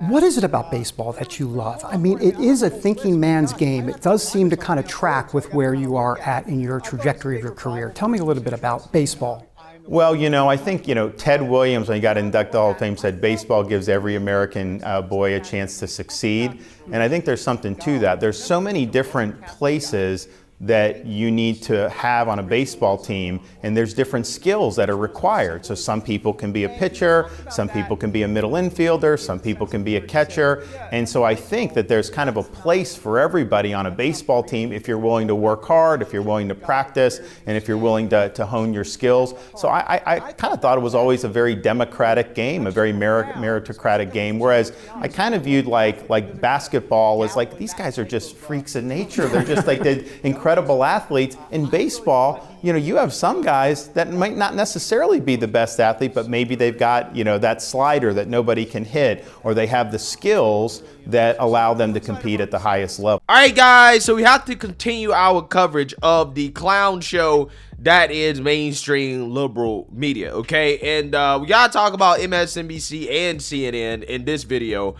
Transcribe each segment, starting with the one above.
What is it about baseball that you love? I mean, it is a thinking man's game. It does seem to kind of track with where you are at in your trajectory of your career. Tell me a little bit about baseball. Well, I think, Ted Williams, when he got inducted to the Hall of Fame, said baseball gives every American boy a chance to succeed. And I think there's something to that. There's so many different places that you need to have on a baseball team, and there's different skills that are required. So some people can be a pitcher, some people can be a middle infielder, some people can be a catcher. And so I think that there's kind of a place for everybody on a baseball team if you're willing to work hard, if you're willing to practice, and if you're willing to hone your skills. So I kind of thought it was always a very democratic game, a very meritocratic game, whereas I kind of viewed like basketball as like, these guys are just freaks of nature. They're just like the incredible athletes. In baseball, you have some guys that might not necessarily be the best athlete, but maybe they've got, that slider that nobody can hit, or they have the skills that allow them to compete at the highest level. All right, guys, so we have to continue our coverage of the clown show that is mainstream liberal media, okay? And we gotta talk about MSNBC and CNN in this video.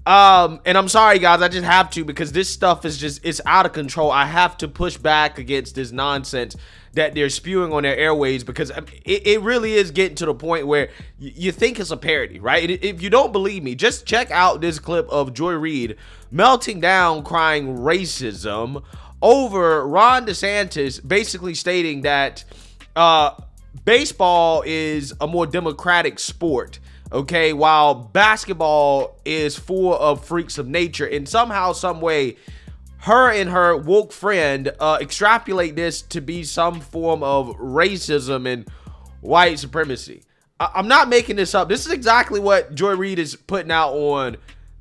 And I'm sorry, guys, I just have to, because this stuff is it's out of control. I have to push back against this nonsense that they're spewing on their airways, because it really is getting to the point where you think it's a parody, right? If you don't believe me, just check out this clip of Joy Reid melting down, crying racism over Ron DeSantis, basically stating that baseball is a more democratic sport, okay, while basketball is full of freaks of nature. And somehow, some way, her and her woke friend extrapolate this to be some form of racism and white supremacy. I'm not making this up. This is exactly what Joy Reid is putting out on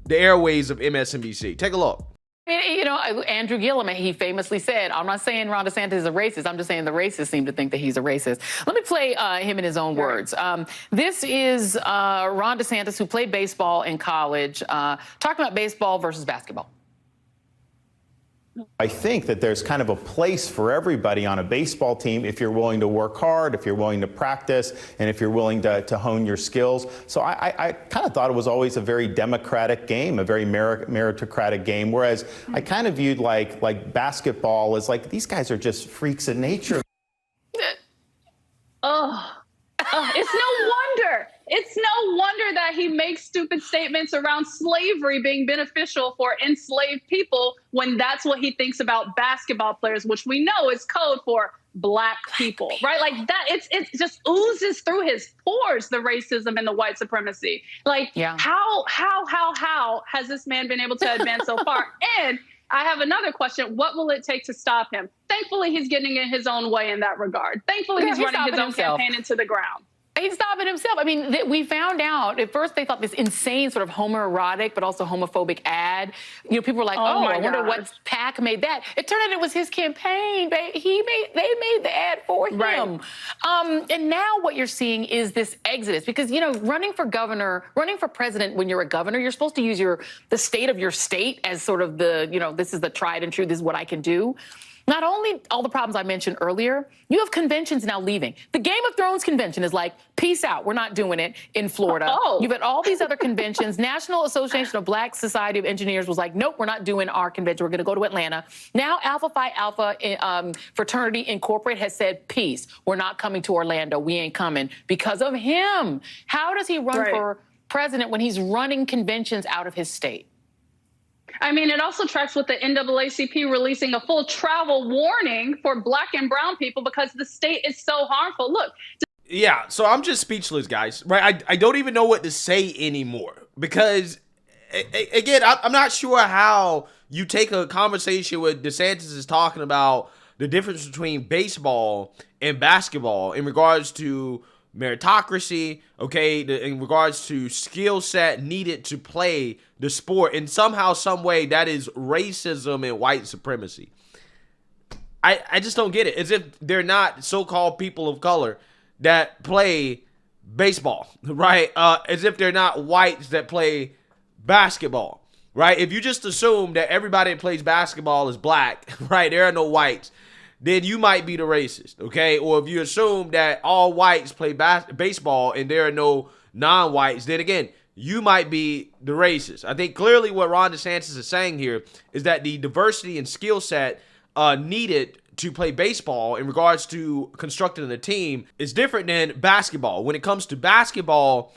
the airways of MSNBC. Take a look. Andrew Gillum, he famously said, I'm not saying Ron DeSantis is a racist. I'm just saying the racists seem to think that he's a racist. Let me play him in his own words. This is Ron DeSantis, who played baseball in college, talking about baseball versus basketball. I think that there's kind of a place for everybody on a baseball team if you're willing to work hard, if you're willing to practice, and if you're willing to hone your skills. So I kind of thought it was always a very democratic game, a very meritocratic game, whereas I kind of viewed like basketball as like, these guys are just freaks of nature. It's no wonder. It's no wonder that he makes stupid statements around slavery being beneficial for enslaved people when that's what he thinks about basketball players, which we know is code for black people, right? Like that, it just oozes through his pores, the racism and the white supremacy. Like, how has this man been able to advance so far? And I have another question. What will it take to stop him? Thankfully, he's getting in his own way in that regard. Thankfully, he's running his own campaign into the ground. He's stopping himself. I mean, we found out, at first they thought this insane sort of homoerotic but also homophobic ad. People were like, I wonder what PAC made that. It turned out it was his campaign. They made the ad for him. Right. And now what you're seeing is this exodus, because, running for president when you're a governor, you're supposed to use the state of your state as sort of this is the tried and true, this is what I can do. Not only all the problems I mentioned earlier, you have conventions now leaving. The Game of Thrones convention is like, peace out, we're not doing it in Florida. You've had all these other conventions. National Association of Black Society of Engineers was like, nope, we're not doing our convention. We're going to go to Atlanta. Now Alpha Phi Alpha Fraternity Incorporated has said, peace, we're not coming to Orlando. We ain't coming because of him. How does he run for president when he's running conventions out of his state? I mean, it also tracks with the NAACP releasing a full travel warning for black and brown people because the state is so harmful. Look. Yeah, so I'm just speechless, guys. Right? I don't even know what to say anymore because, again, I'm not sure how you take a conversation where DeSantis is talking about the difference between baseball and basketball in regards to meritocracy, okay, in regards to skill set needed to play the sport, and somehow, some way, that is racism and white supremacy. I just don't get it. As if they're not so-called people of color that play baseball, right? As if they're not whites that play basketball, right? If you just assume that everybody that plays basketball is black, right, there are no whites, then you might be the racist, okay? Or if you assume that all whites play baseball and there are no non-whites, then again, you might be the racist. I think clearly what Ron DeSantis is saying here is that the diversity and skill set needed to play baseball in regards to constructing a team is different than basketball. When it comes to basketball,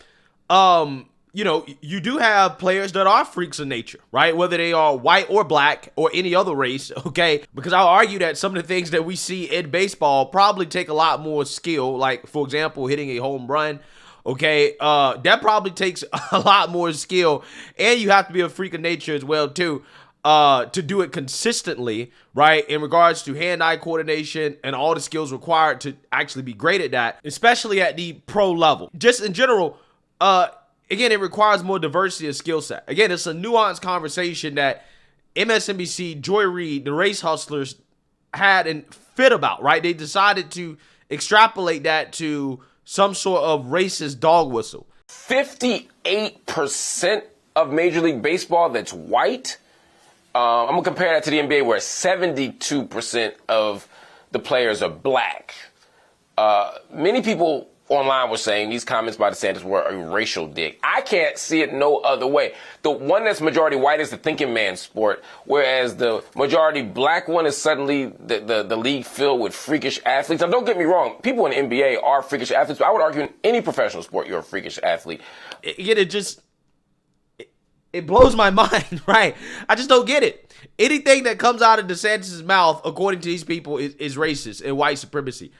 you do have players that are freaks of nature, right? Whether they are white or black or any other race, okay? Because I'll argue that some of the things that we see in baseball probably take a lot more skill, like, for example, hitting a home run, okay? That probably takes a lot more skill, and you have to be a freak of nature as well, too, to do it consistently, right? In regards to hand-eye coordination and all the skills required to actually be great at that, especially at the pro level. Just in general, again, it requires more diversity of skill set. Again, it's a nuanced conversation that MSNBC, Joy Reid, the race hustlers had and fit about, right? They decided to extrapolate that to some sort of racist dog whistle. 58% of Major League Baseball that's white. I'm going to compare that to the NBA where 72% of the players are black. Many people online were saying these comments by DeSantis were a racial dig. I can't see it no other way. The one that's majority white is the thinking man's sport, whereas the majority black one is suddenly the league filled with freakish athletes. Now, don't get me wrong. People in the NBA are freakish athletes, but I would argue in any professional sport you're a freakish athlete. It blows my mind, right? I just don't get it. Anything that comes out of DeSantis' mouth, according to these people, is racist and white supremacy.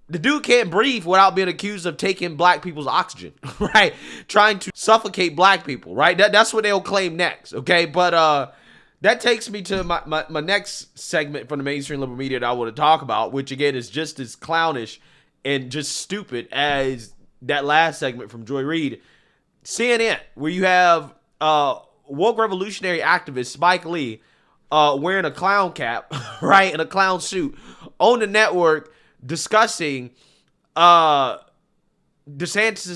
The dude can't breathe without being accused of taking black people's oxygen, right? Trying to suffocate black people, right? That's what they'll claim next, okay? But that takes me to my next segment from the mainstream liberal media that I want to talk about, which, again, is just as clownish and just stupid as that last segment from Joy Reid. CNN, where you have woke revolutionary activist Spike Lee wearing a clown cap, right, and a clown suit on the network discussing DeSantis'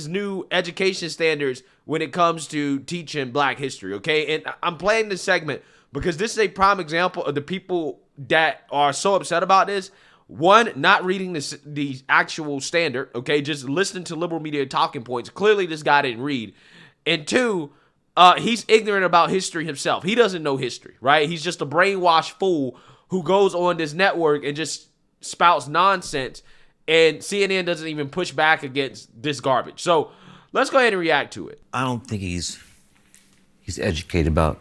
new education standards when it comes to teaching black history, okay? And I'm playing this segment because this is a prime example of the people that are so upset about this. One, not reading the actual standard, okay? Just listening to liberal media talking points. Clearly, this guy didn't read. And two, he's ignorant about history himself. He doesn't know history, right? He's just a brainwashed fool who goes on this network and just spouts nonsense, and CNN doesn't even push back against this garbage. So let's go ahead and react to it. I don't think he's educated about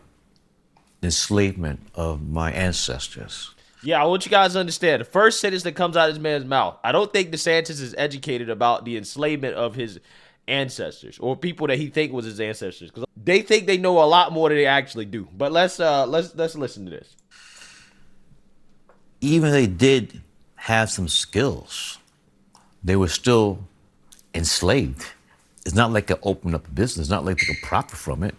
the enslavement of my ancestors. Yeah, I want you guys to understand. The first sentence that comes out of this man's mouth, I don't think DeSantis is educated about the enslavement of his ancestors or people that he think was his ancestors, because they think they know a lot more than they actually do. But let's listen to this. Even they did have some skills, they were still enslaved. It's not like they opened up a business. It's not like they could profit from it.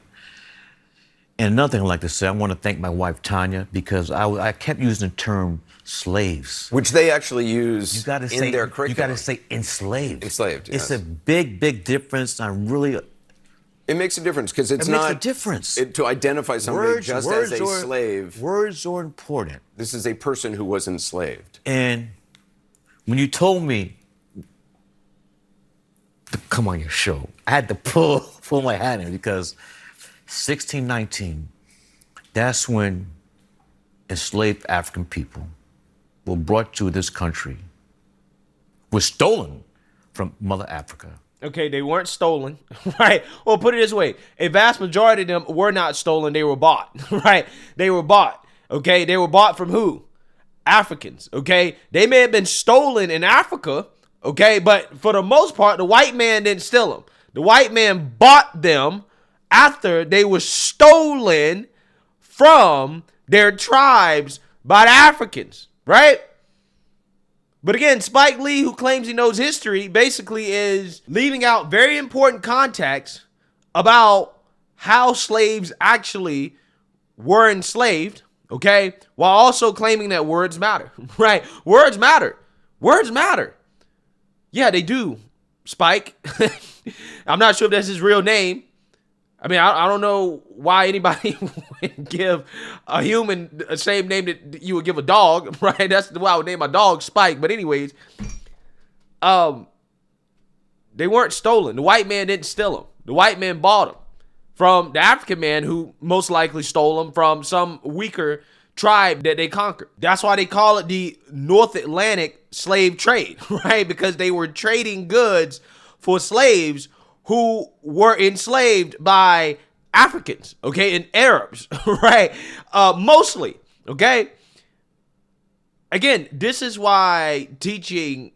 And another thing I'd like to say, I want to thank my wife, Tanya, because I kept using the term slaves. Which they actually use their curriculum. You got to say enslaved. Enslaved, yes. It's a big, big difference. It makes a difference because it's not... It makes a difference. To identify somebody as a slave. Words are important. This is a person who was enslaved. And when you told me to come on your show, I had to pull my hat in because 1619, that's when enslaved African people were brought to this country, were stolen from Mother Africa. Okay, they weren't stolen, right? Well, put it this way. A vast majority of them were not stolen. They were bought, right? They were bought, okay? They were bought from who? Africans, okay? They may have been stolen in Africa, okay? But for the most part, the white man didn't steal them. The white man bought them after they were stolen from their tribes by the Africans, right? But again, Spike Lee, who claims he knows history, basically is leaving out very important context about how slaves actually were enslaved, okay? While also claiming that words matter, right? Words matter. Words matter. Yeah, they do, Spike. I'm not sure if that's his real name. I mean, I don't know why anybody would give a human the same name that you would give a dog, right? That's why I would name my dog Spike. But anyways, they weren't stolen. The white man didn't steal them. The white man bought them from the African man who most likely stole them from some weaker tribe that they conquered. That's why they call it the North Atlantic slave trade, right? Because they were trading goods for slaves who were enslaved by Africans, okay, and Arabs, right? Mostly, okay? Again, this is why teaching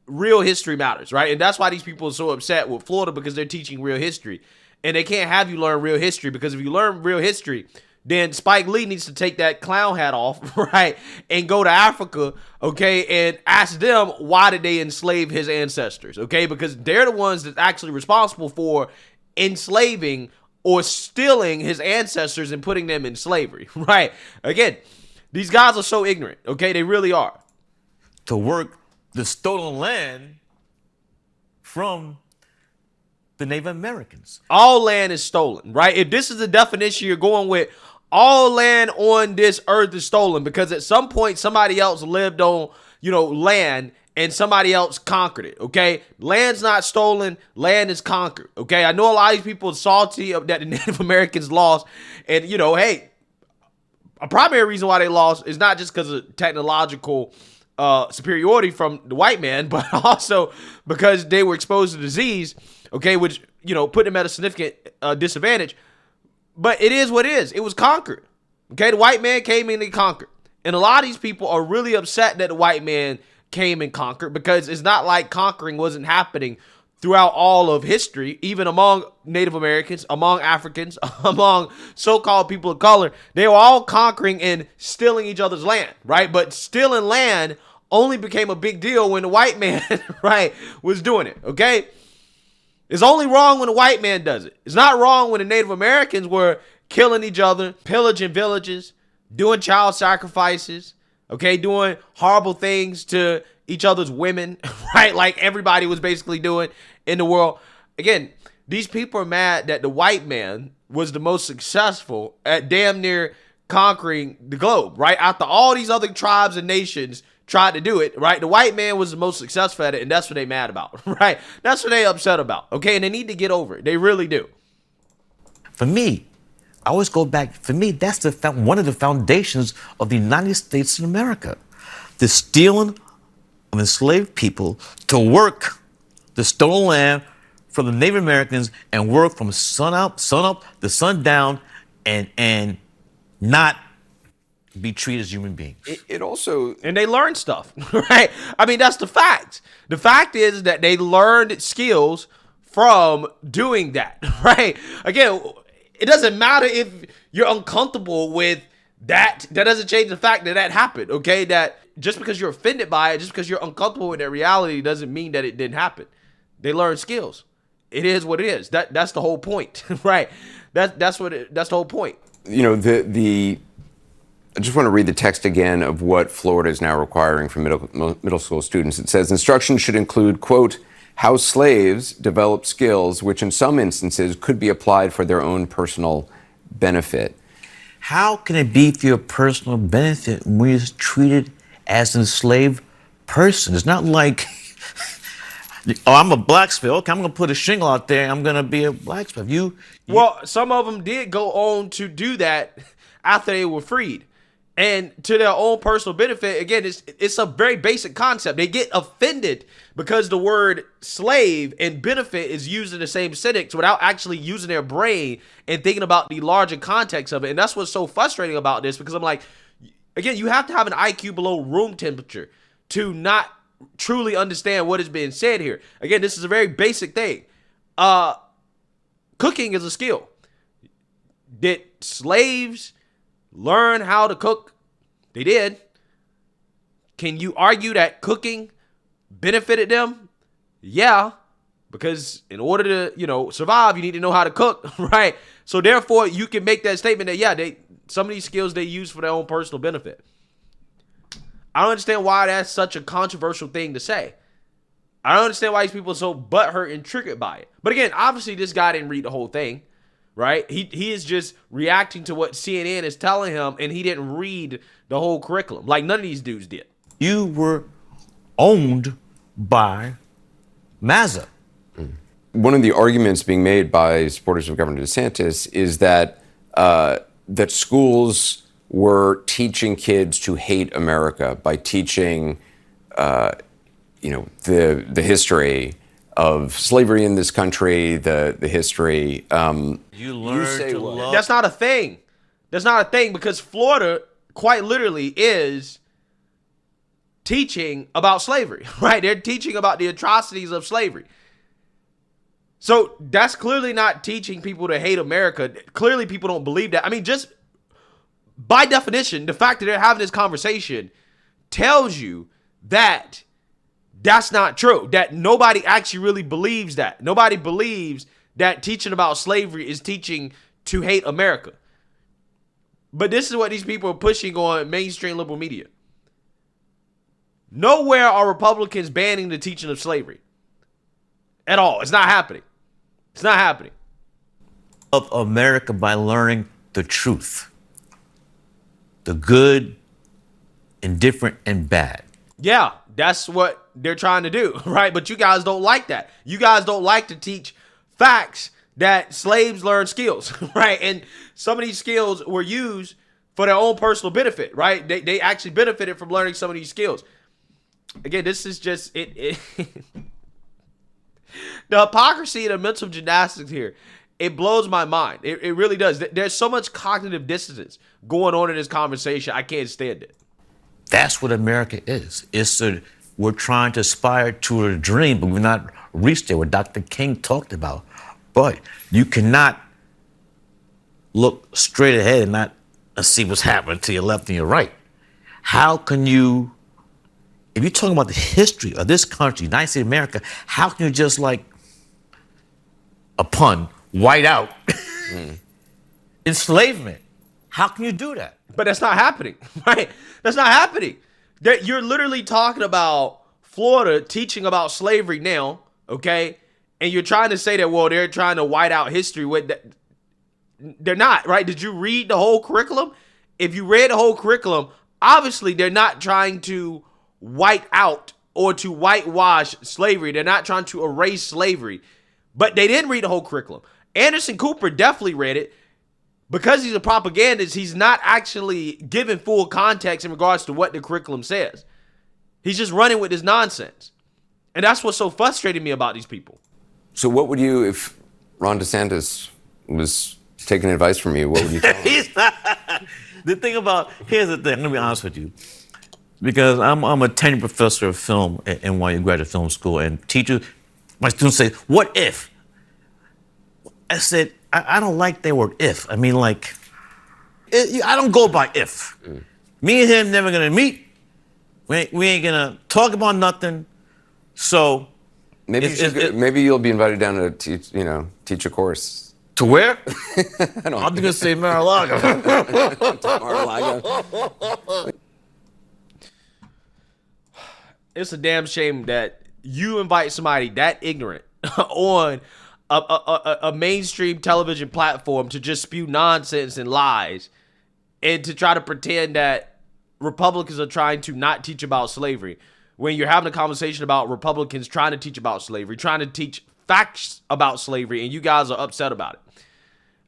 real history matters, right? And that's why these people are so upset with Florida, because they're teaching real history. And they can't have you learn real history, because if you learn real history, then Spike Lee needs to take that clown hat off, right, and go to Africa, okay, and ask them why did they enslave his ancestors, okay, because they're the ones that's actually responsible for enslaving or stealing his ancestors and putting them in slavery, right? Again, these guys are so ignorant, okay, they really are. To work the stolen land from the Native Americans. All land is stolen, right? If this is the definition you're going with, all land on this earth is stolen, because at some point somebody else lived on, land, and somebody else conquered it, okay? Land's not stolen, land is conquered, okay? I know a lot of these people are salty that the Native Americans lost, and, hey, a primary reason why they lost is not just because of technological superiority from the white man, but also because they were exposed to disease, okay, which, put them at a significant disadvantage. But it is what it is. It was conquered. Okay, the white man came in and conquered. And a lot of these people are really upset that the white man came and conquered, because it's not like conquering wasn't happening throughout all of history, even among Native Americans, among Africans, among so-called people of color. They were all conquering and stealing each other's land, right? But stealing land only became a big deal when the white man, right, was doing it, okay? It's only wrong when the white man does it. It's not wrong when the Native Americans were killing each other, pillaging villages, doing child sacrifices, okay, doing horrible things to each other's women, right? Like everybody was basically doing in the world. Again, these people are mad that the white man was the most successful at damn near conquering the globe, right? After all these other tribes and nations tried to do it, right? The white man was the most successful at it, and that's what they mad about, right? That's what they upset about, okay? And they need to get over it. They really do. For me, I always go back, for me, that's one of the foundations of the United States of America. The stealing of enslaved people to work the stolen land from the Native Americans and work from sun up to sundown and not be treated as human beings. It also... And they learn stuff, right? I mean, that's the fact. The fact is that they learned skills from doing that, right? Again, it doesn't matter if you're uncomfortable with that. That doesn't change the fact that that happened, okay? That just because you're offended by it, just because you're uncomfortable with that reality doesn't mean that it didn't happen. They learned skills. It is what it is. That's the whole point, right? That's the whole point. I just want to read the text again of what Florida is now requiring from middle school students. It says instruction should include, quote, how slaves develop skills which in some instances could be applied for their own personal benefit. How can it be for your personal benefit when you're treated as an enslaved person? It's not like, I'm a blacksmith. Okay, I'm going to put a shingle out there. I'm going to be a blacksmith. Well, some of them did go on to do that after they were freed. And to their own personal benefit, again, it's a very basic concept. They get offended because the word slave and benefit is used in the same sentence without actually using their brain and thinking about the larger context of it. And that's what's so frustrating about this, because I'm like, again, you have to have an IQ below room temperature to not truly understand what is being said here. Again, this is a very basic thing. Cooking is a skill. Did slaves learn how to cook? They did. Can you argue that cooking benefited them? Yeah, because in order to, survive, you need to know how to cook, right? So therefore, you can make that statement that, yeah, some of these skills they use for their own personal benefit. I don't understand why that's such a controversial thing to say. I don't understand why these people are so butthurt and triggered by it. But again, obviously this guy didn't read the whole thing, right? He is just reacting to what CNN is telling him, and he didn't read the whole curriculum like none of these dudes did. You were owned by Mazza. one of the arguments being made by supporters of Governor DeSantis is that that schools were teaching kids to hate America by teaching, the history of slavery in this country, the history. You learn to love. That's not a thing. That's not a thing, because Florida quite literally is teaching about slavery, right? They're teaching about the atrocities of slavery. So that's clearly not teaching people to hate America. Clearly people don't believe that. I mean, just by definition, the fact that they're having this conversation tells you that that's not true, that nobody actually really believes that. Nobody believes that teaching about slavery is teaching to hate America. But this is what these people are pushing on mainstream liberal media. Nowhere are Republicans banning the teaching of slavery at all. It's not happening. It's not happening. Of America by learning the truth, the good, indifferent, and bad. Yeah, that's what they're trying to do, right? But you guys don't like that. You guys don't like to teach facts that slaves learned skills, right? And some of these skills were used for their own personal benefit, right? They actually benefited from learning some of these skills. Again, this is just it the hypocrisy and the mental gymnastics here. It blows my mind. It really does. There's so much cognitive dissonance going on in this conversation. I can't stand it. That's what America is. We're trying to aspire to a dream, but we've not reached there, what Dr. King talked about. But you cannot look straight ahead and not see what's happening to your left and your right. How can you, if you're talking about the history of this country, United States of America, how can you just like, a pun, white out enslavement? How can you do that? But that's not happening, right? That's not happening. You're literally talking about Florida teaching about slavery now, okay? And you're trying to say that, well, they're trying to white out history. They're not, right? Did you read the whole curriculum? If you read the whole curriculum, obviously they're not trying to white out or to whitewash slavery. They're not trying to erase slavery. But they didn't read the whole curriculum. Anderson Cooper definitely read it. Because he's a propagandist, he's not actually giving full context in regards to what the curriculum says. He's just running with this nonsense. And that's what's so frustrating me about these people. So what would you, if Ron DeSantis was taking advice from you, what would you tell him? He's not. The thing about, here's the thing, I'm gonna be honest with you. Because I'm a tenured professor of film at NYU Graduate Film School, and teachers, my students say, what if? I said, I don't like that word if. I mean, like, I don't go by if. Me and him never gonna meet. We ain't gonna talk about nothing. So maybe you'll be invited down to teach a course. To where? I'm just gonna say Mar-a-Lago. Mar-a-Lago. It's a damn shame that you invite somebody that ignorant on a mainstream television platform to just spew nonsense and lies and to try to pretend that Republicans are trying to not teach about slavery when you're having a conversation about Republicans trying to teach about slavery, trying to teach facts about slavery, and you guys are upset about it.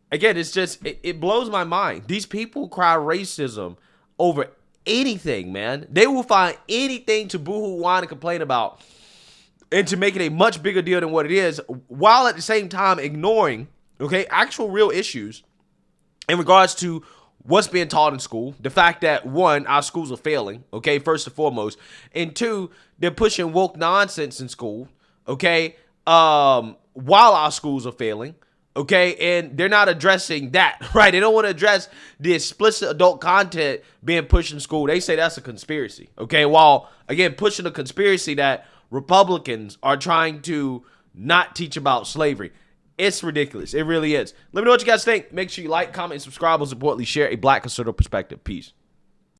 Again, it's just, it blows my mind. These people cry racism over anything, man. They will find anything to boo-hoo, whine, and complain about and to make it a much bigger deal than what it is, while at the same time ignoring, okay, actual real issues in regards to what's being taught in school. The fact that, one, our schools are failing, okay, first and foremost. And two, they're pushing woke nonsense in school, okay, while our schools are failing, okay, and they're not addressing that, right? They don't want to address the explicit adult content being pushed in school. They say that's a conspiracy, okay, while, again, pushing a conspiracy that Republicans are trying to not teach about slavery. It's ridiculous. It really is. Let me know what you guys think. Make sure you like, comment, and subscribe. Most importantly, share a Black conservative perspective. Peace.